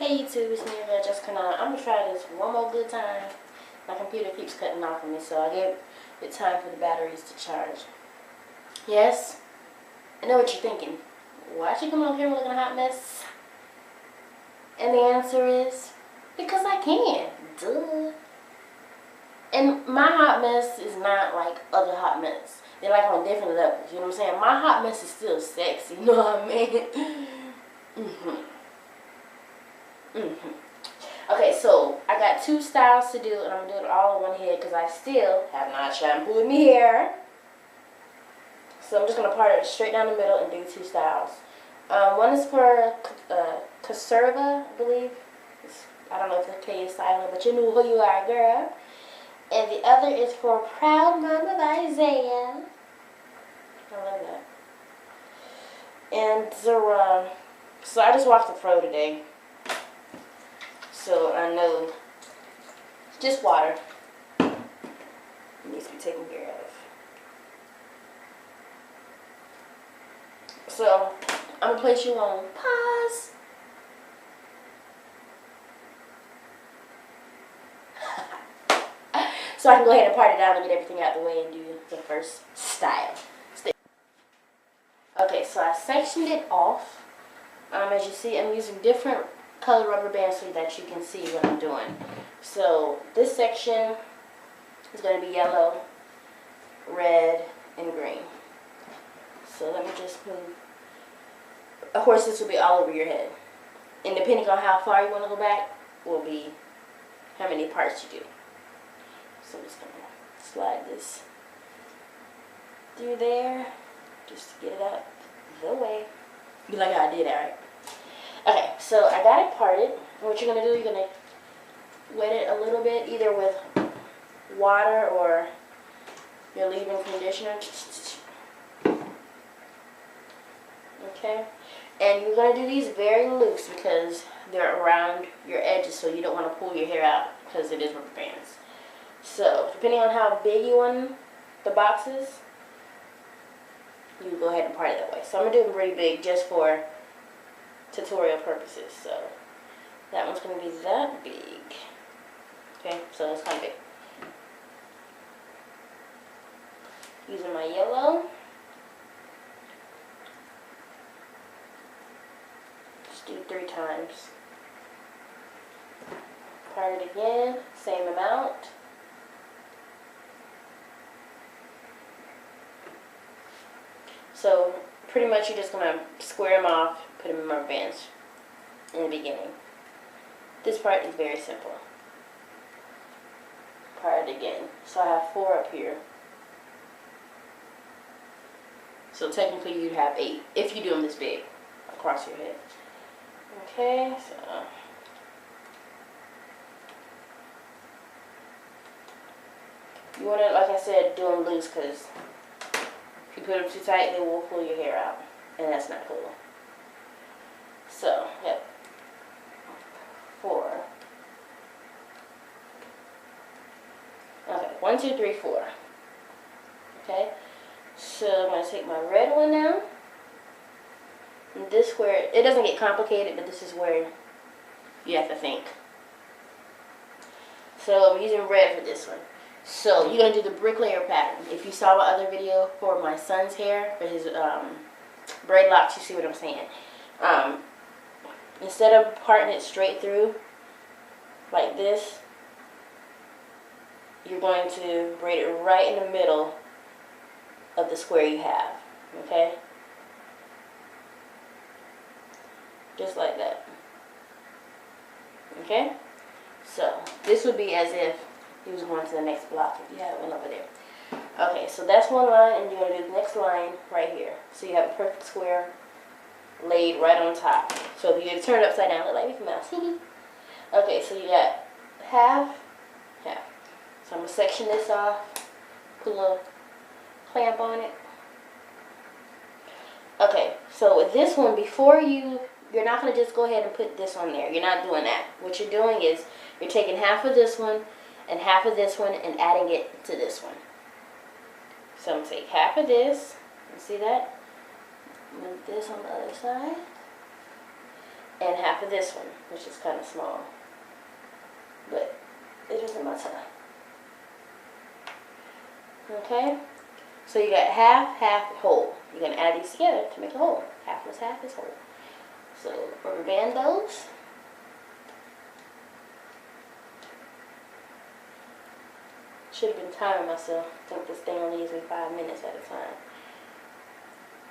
Hey YouTube, it's me, Jessica. I'm gonna try this one more good time. My computer keeps cutting off on me, so I gave it time for the batteries to charge. Yes, I know what you're thinking. Why is she coming on camera looking a hot mess? And the answer is, because I can. Duh. And my hot mess is not like other hot mess. They're like on different levels, you know what I'm saying? My hot mess is still sexy, you know what I mean? Okay, so I got two styles to do, and I'm doing it all in one head because I still have not shampooed my hair. So I'm just going to part it straight down the middle and do two styles. One is for Conserva, I believe. I don't know if the K is silent, but you know who you are, girl. And the other is for Proud Mama by Isaiah. I love that. And so I just washed the fro today. So I know just water needs to be taken care of. So I'm gonna place you on pause. So I can go ahead and part it out and get everything out of the way and do the first style. Okay, so I sectioned it off. As you see, I'm using different color rubber bands so that you can see what I'm doing. So this section is going to be yellow, red, and green. So let me just move. Of course, this will be all over your head. And depending on how far you want to go back will be how many parts you do. So I'm just going to slide this through there just to get it out the way. You like how I did that, right? Okay, so I got it parted. What you're going to do, you're going to wet it a little bit, either with water or your leave-in conditioner. Okay? And you're going to do these very loose because they're around your edges, so you don't want to pull your hair out because it is rubber bands. So, depending on how big you want the boxes, you go ahead and part it that way. So I'm going to do them pretty big just for tutorial purposes. So that one's going to be that big. Okay, so it's kind of big. Using my yellow. Just do 3 times. Part it again, same amount. So pretty much you're just going to square them off, put them in rubber bands in the beginning. This part is very simple. Part it again. So I have 4 up here. So technically you'd have 8 if you do them this big across your head. Okay, so you want to, like I said, do them loose because if you put them too tight, they will pull your hair out, and that's not cool. So, yep, 4. Okay, 1, 2, 3, 4. Okay, so I'm going to take my red one now. And this where, it doesn't get complicated, but this is where you have to think. So I'm using red for this one. So you're going to do the bricklayer pattern. If you saw my other video for my son's hair, for his braid locks, you see what I'm saying. Instead of parting it straight through like this, you're going to braid it right in the middle of the square you have. Okay? Just like that. Okay? So this would be as if he was going to the next block if you have one over there. Okay, so that's one line, and you're going to do the next line right here. So you have a perfect square laid right on top. So if you get it turned upside down, look like Mickey Mouse. Okay, so you got half, half. So I'm going to section this off, put a little clamp on it. Okay, so with this one, before you're not going to just go ahead and put this on there. You're not doing that. What you're doing is you're taking half of this one and half of this one and adding it to this one. So I'm going to take half of this. You see that? Move this on the other side. and half of this one, which is kind of small, but it isn't my time. Okay, so you got half, half, whole. You're going to add these together to make a whole. Half plus half is whole. So rubber band those. Should have been timing myself. I think this thing only gives me 5 minutes at a time.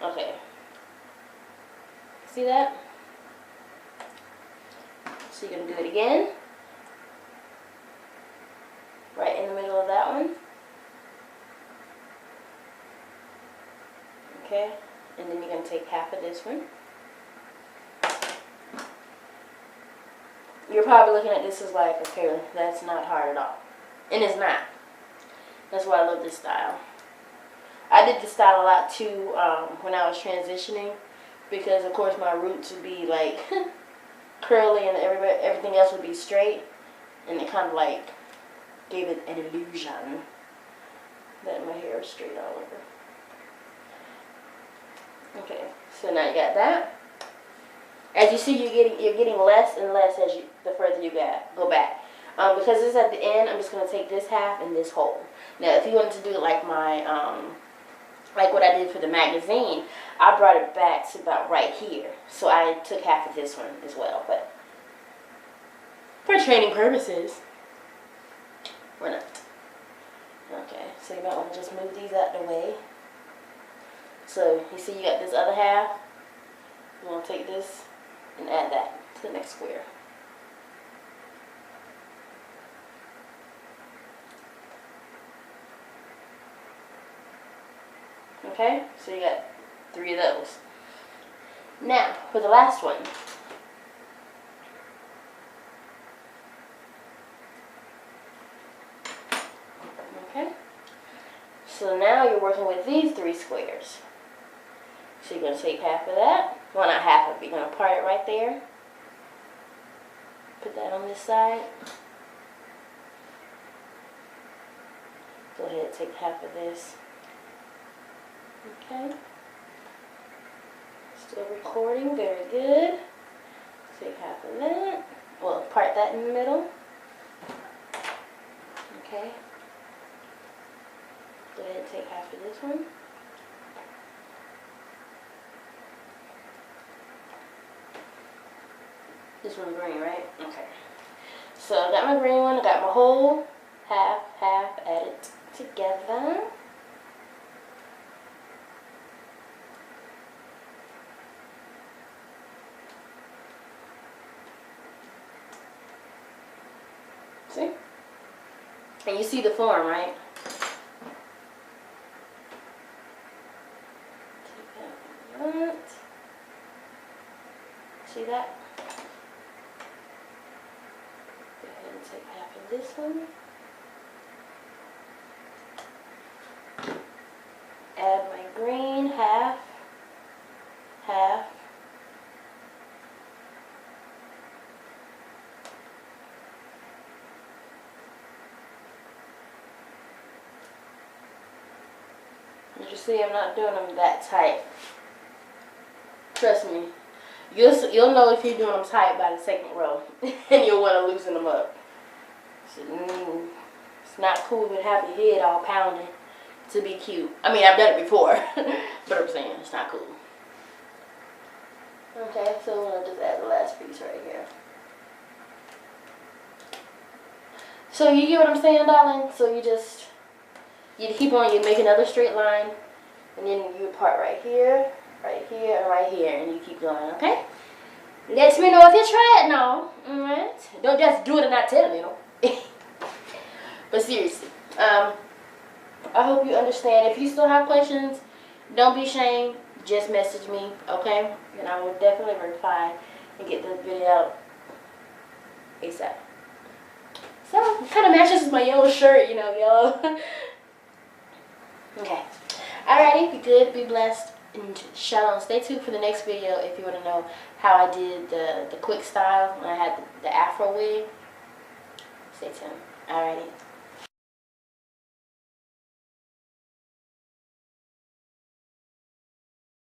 Okay. See that? So you're going to do it again. Right in the middle of that one. Okay. And then you're going to take half of this one. You're probably looking at this as like, okay, that's not hard at all. And it's not. That's why I love this style. I did this style a lot too when I was transitioning, because of course my roots would be like curly and everything else would be straight, and it kind of like gave it an illusion that my hair is straight all over. Okay, so now you got that. As you see, you're getting less and less as the further you go back. Because this is at the end, I'm just going to take this half and this whole. Now, if you wanted to do it like my, like what I did for the magazine, I brought it back to about right here. So I took half of this one as well. But for training purposes, we're not. Okay, so you might want to just move these out the way. So you see you got this other half. You want to take this and add that to the next square. Okay, so you got 3 of those. Now, for the last one. Okay, so now you're working with these 3 squares. So you're going to take half of that. Well, not half of it. You're going to part it right there. Put that on this side. Go ahead and take half of this. Okay. Still recording. Very good. Take half of that. Well, part that in the middle. Okay. Go ahead and take half of this one. This one's green, right? Okay. So I got my green one, I got my whole half, added together. See? And you see the form, right? Take out that. See that? Take half of this one, add my green, half, as you see, I'm not doing them that tight. Trust me, you'll know if you're doing them tight by the second row, and you'll want to loosen them up. So, it's not cool to have your head all pounded to be cute. I mean, I've done it before, but I'm saying it's not cool. Okay, so I'm going to just add the last piece right here. So you get what I'm saying, darling? So you keep on, you make another straight line, and then you part right here, and right here, and you keep going, okay? Let me know if you try it now, alright? Don't just do it and not tell me, you know? But seriously, I hope you understand. If you still have questions, don't be ashamed. Just message me, okay? And I will definitely reply and get the video out ASAP. So, it kind of matches with my yellow shirt, you know, yellow. Okay. Alrighty, be good, be blessed, and shalom. Stay tuned for the next video if you want to know how I did the quick style when I had the afro wig. Stay tuned. Alrighty.